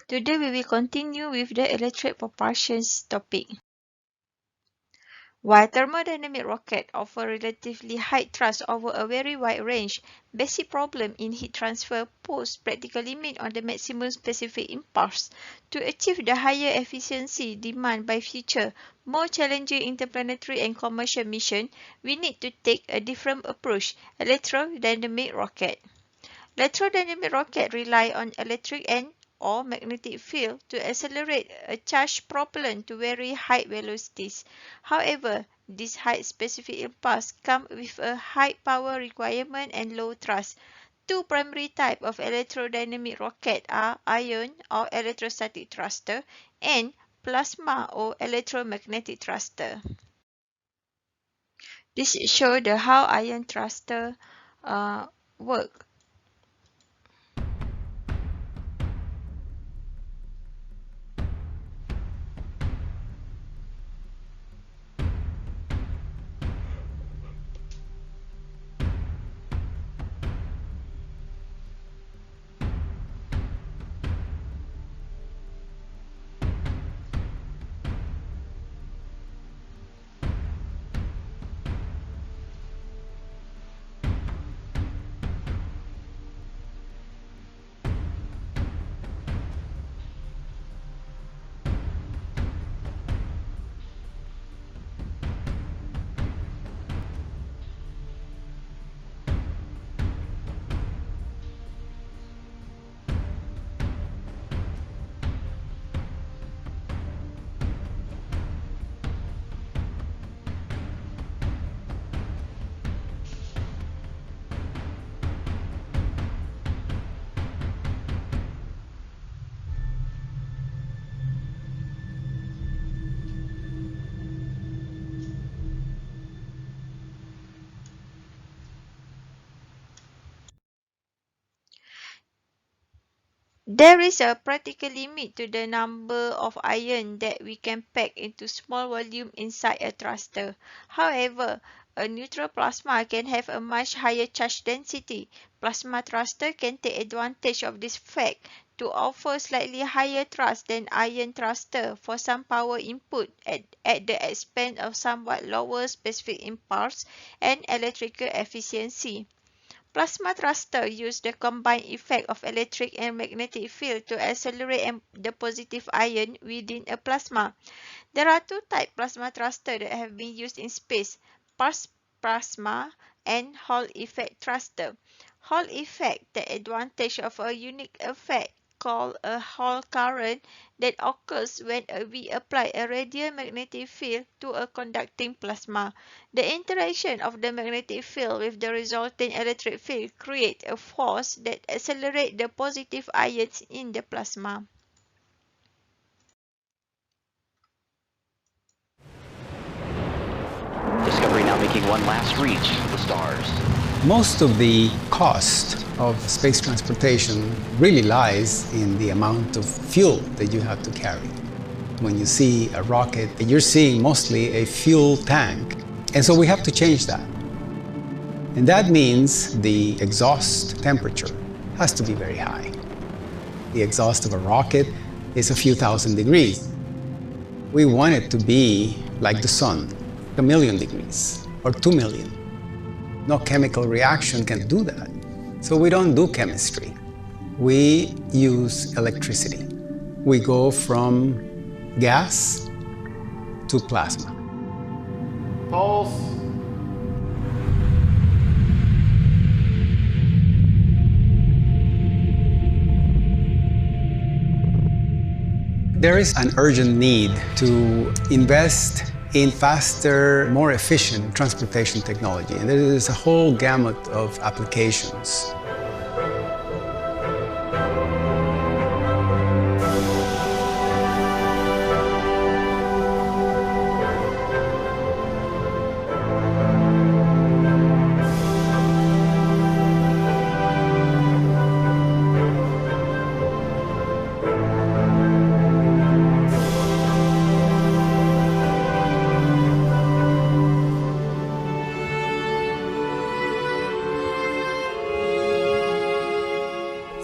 Today we will continue with the electric propulsion topic. While thermodynamic rockets offer relatively high thrust over a very wide range, basic problems in heat transfer pose practical limits on the maximum specific impulse. To achieve the higher efficiency demanded by future, more challenging interplanetary and commercial missions, we need to take a different approach: electrodynamic rocket. Electrodynamic rockets rely on electric and or magnetic field to accelerate a charged propellant to very high velocities. However, these high specific impulse come with a high power requirement and low thrust. Two primary types of electrodynamic rocket are ion or electrostatic thruster and plasma or electromagnetic thruster. This shows how ion thruster work. There is a practical limit to the number of ions that we can pack into small volume inside a thruster. However, a neutral plasma can have a much higher charge density. Plasma thruster can take advantage of this fact to offer slightly higher thrust than ion thruster for some power input at the expense of somewhat lower specific impulse and electrical efficiency. Plasma thruster use the combined effect of electric and magnetic field to accelerate the positive ion within a plasma. There are two types plasma thruster that have been used in space: pulse plasma and Hall effect thruster. Hall effect takes advantage of a unique effect called a Hall current that occurs when we apply a radial magnetic field to a conducting plasma. The interaction of the magnetic field with the resulting electric field creates a force that accelerates the positive ions in the plasma. Discovery now making one last reach for the stars. Most of the cost of space transportation really lies in the amount of fuel that you have to carry. When you see a rocket, you're seeing mostly a fuel tank. And so we have to change that. And that means the exhaust temperature has to be very high. The exhaust of a rocket is a few thousand degrees. We want it to be like the sun, 1,000,000 degrees or 2,000,000. No chemical reaction can do that. So we don't do chemistry. We use electricity. We go from gas to plasma. Pulse. There is an urgent need to invest in faster, more efficient transportation technology. And there is a whole gamut of applications.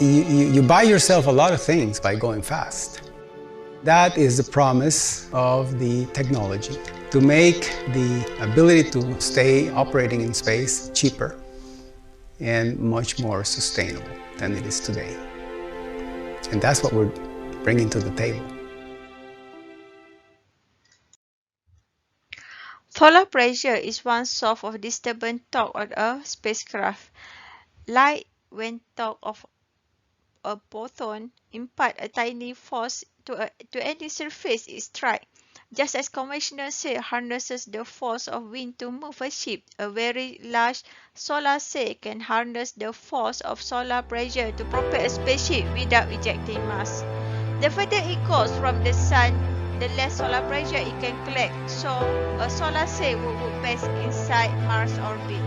you buy yourself a lot of things by going fast. That is the promise of the technology, to make the ability to stay operating in space cheaper and much more sustainable than it is today. And that's what we're bringing to the table. Solar pressure is one source of disturbance torque on a spacecraft. Light, when torque of a photon, impart a tiny force to any surface it strikes. Just as conventional sail harnesses the force of wind to move a ship, a very large solar sail can harness the force of solar pressure to propel a spaceship without ejecting mass. The further it goes from the sun, the less solar pressure it can collect, so a solar sail would work best inside Mars orbit.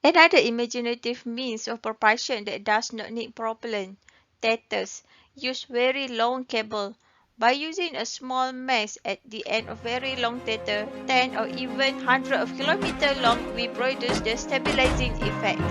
Another imaginative means of propulsion that does not need propellant, tethers, use very long cable. By using a small mass at the end of very long tether, 10 or even hundreds of kilometers long, we produce the stabilizing effect.